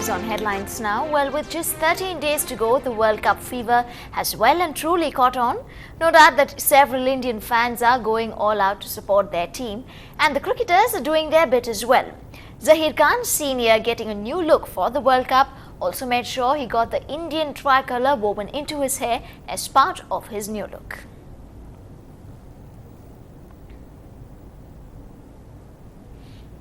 is on headlines now. Well, with just 13 days to go, the World Cup fever has well and truly caught on. No doubt that several Indian fans are going all out to support their team, and the cricketers are doing their bit as well. Zaheer Khan Sr., getting a new look for the World Cup, also made sure he got the Indian tricolour woven into his hair as part of his new look.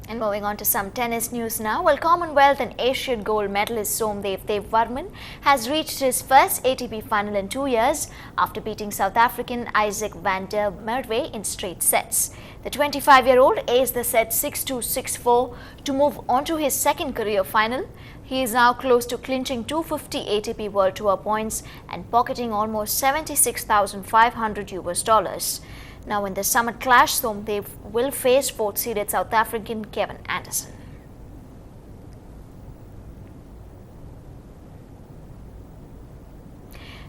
And moving on to some tennis news now. Well, Commonwealth and Asian gold medalist Somdev Devvarman has reached his first ATP final in 2 years after beating South African Isaac van der Merwe in straight sets. The 25-year-old aced the set 6-2, 6-4 to move on to his second career final. He is now close to clinching 250 ATP World Tour points and pocketing almost $76,500. Now in the summit clash, Somdev will face fourth-seeded South African Kevin Anderson.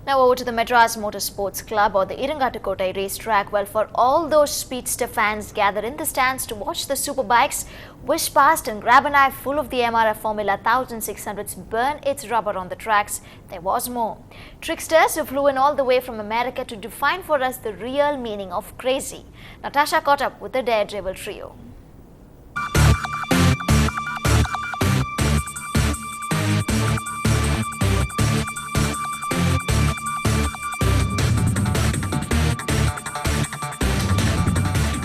Now over to the Madras Motorsports Club or the Irangatukottai racetrack. Well, for all those speedster fans gathered in the stands to watch the superbikes whiz past and grab an eye full of the MRF Formula 1600s burn its rubber on the tracks, there was more. Tricksters who flew in all the way from America to define for us the real meaning of crazy. Natasha caught up with the Daredevil trio.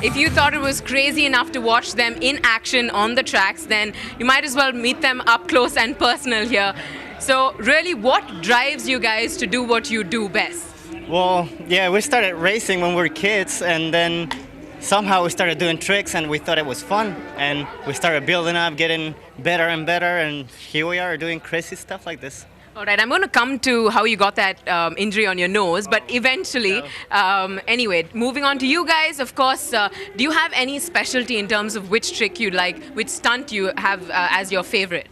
If you thought it was crazy enough to watch them in action on the tracks, then you might as well meet them up close and personal here. So really, what drives you guys to do what you do best? Well, yeah, we started racing when we were kids, and then somehow we started doing tricks and we thought it was fun, and we started building up, getting better and better, and here we are doing crazy stuff like this. All right, I'm going to come to how you got that injury on your nose, but eventually, anyway, moving on to you guys, of course, do you have any specialty in terms of which trick you like, which stunt you have as your favorite?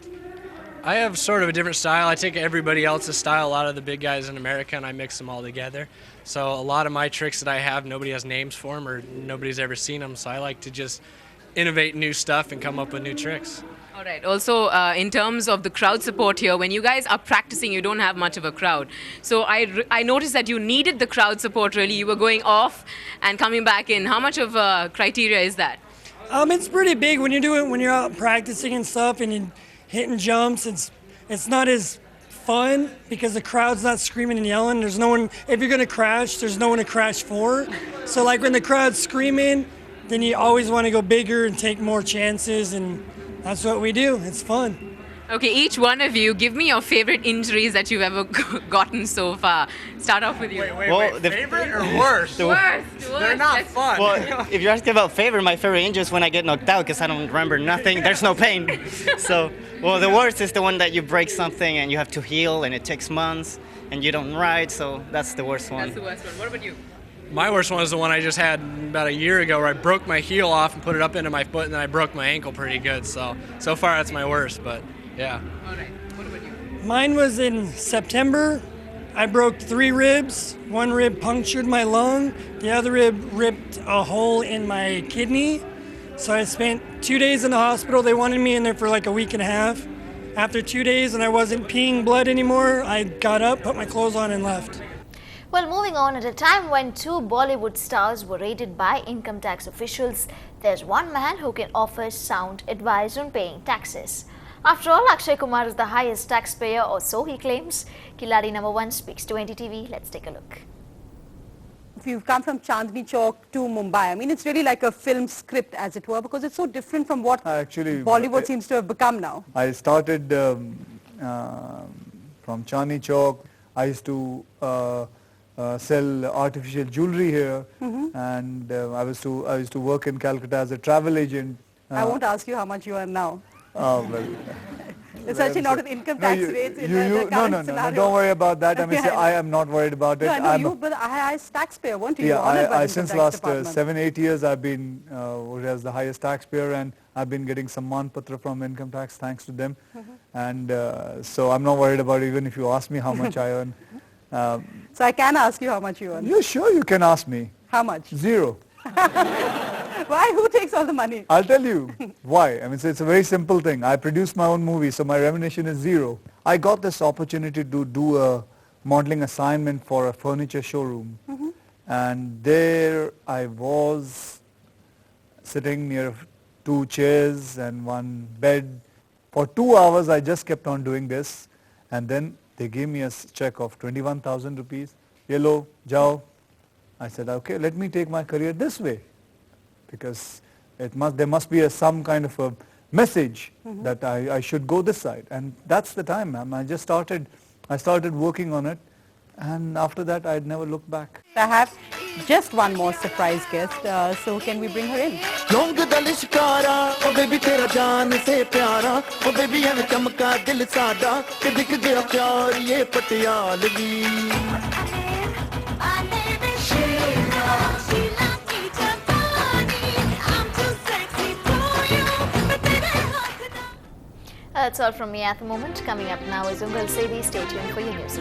I have sort of a different style. I take everybody else's style, a lot of the big guys in America, and I mix them all together. So a lot of my tricks that I have, nobody has names for them or nobody's ever seen them, so I like to just innovate new stuff and come up with new tricks. All right. Also, in terms of the crowd support here, when you guys are practicing, you don't have much of a crowd. So I noticed that you needed the crowd support, really. You were going off and coming back in. How much of a criteria is that? It's pretty big when you're out practicing and stuff and you're hitting jumps. It's not as fun because the crowd's not screaming and yelling. There's no one, if you're going to crash, there's no one to crash for. So like when the crowd's screaming, then you always want to go bigger and take more chances, and that's what we do. It's fun. Okay, each one of you, give me your favorite injuries that you've ever gotten so far. Start off with you. Wait, favorite or worst? Worst. They're not fun. Well, if you're asking about my favorite injury is when I get knocked out because I don't remember nothing. There's no pain. So, well, the worst is the one that you break something and you have to heal and it takes months and you don't ride, so that's the worst one. That's the worst one. What about you? My worst one is the one I just had about a year ago where I broke my heel off and put it up into my foot, and then I broke my ankle pretty good. So far that's my worst, but yeah. All right. What about you? Mine was in September. I broke 3 ribs. One rib punctured my lung. The other rib ripped a hole in my kidney. So I spent 2 days in the hospital. They wanted me in there for like a week and a half. After 2 days and I wasn't peeing blood anymore, I got up, put my clothes on and left. Well, moving on, at a time when 2 Bollywood stars were raided by income tax officials, there's one man who can offer sound advice on paying taxes. After all, Akshay Kumar is the highest taxpayer, or so he claims. Kiladi number 1 speaks to Ndtv. Let's take a look. If you've come from Chandni Chowk to Mumbai, I mean, it's really like a film script, as it were, because it's so different from what Bollywood seems to have become now. I started from Chandni Chowk. I used to sell artificial jewelry here, and I used to work in Calcutta as a travel agent. I won't ask you how much you earn now. Oh, well. Especially not with income tax rates in the current scenario. Don't worry about that. I mean, I am not worried about it. No, I know you, but I as taxpayer, weren't you? Yeah, I since last 7-8 years I've been as the highest taxpayer, and I've been getting some manpatra from income tax thanks to them, and so I'm not worried about it, even if you ask me how much I earn. So I can ask you how much you earn? Yeah, sure, you can ask me. How much? 0. Why? Who takes all the money? I'll tell you why. I mean, it's a very simple thing. I produce my own movie, so my remuneration is zero. I got this opportunity to do a modeling assignment for a furniture showroom. And there I was sitting near 2 chairs and 1 bed. For 2 hours I just kept on doing this, and then they gave me a check of 21,000 rupees. Yellow, jao. I said, okay, let me take my career this way, because there must be some kind of a message that I should go this side. And that's the time, ma'am. I started working on it, and after that I'd never looked back. I have just one more surprise guest, so can we bring her in? That's all from me at the moment. Coming up now is Ungal Sedi. Stay tuned for your news.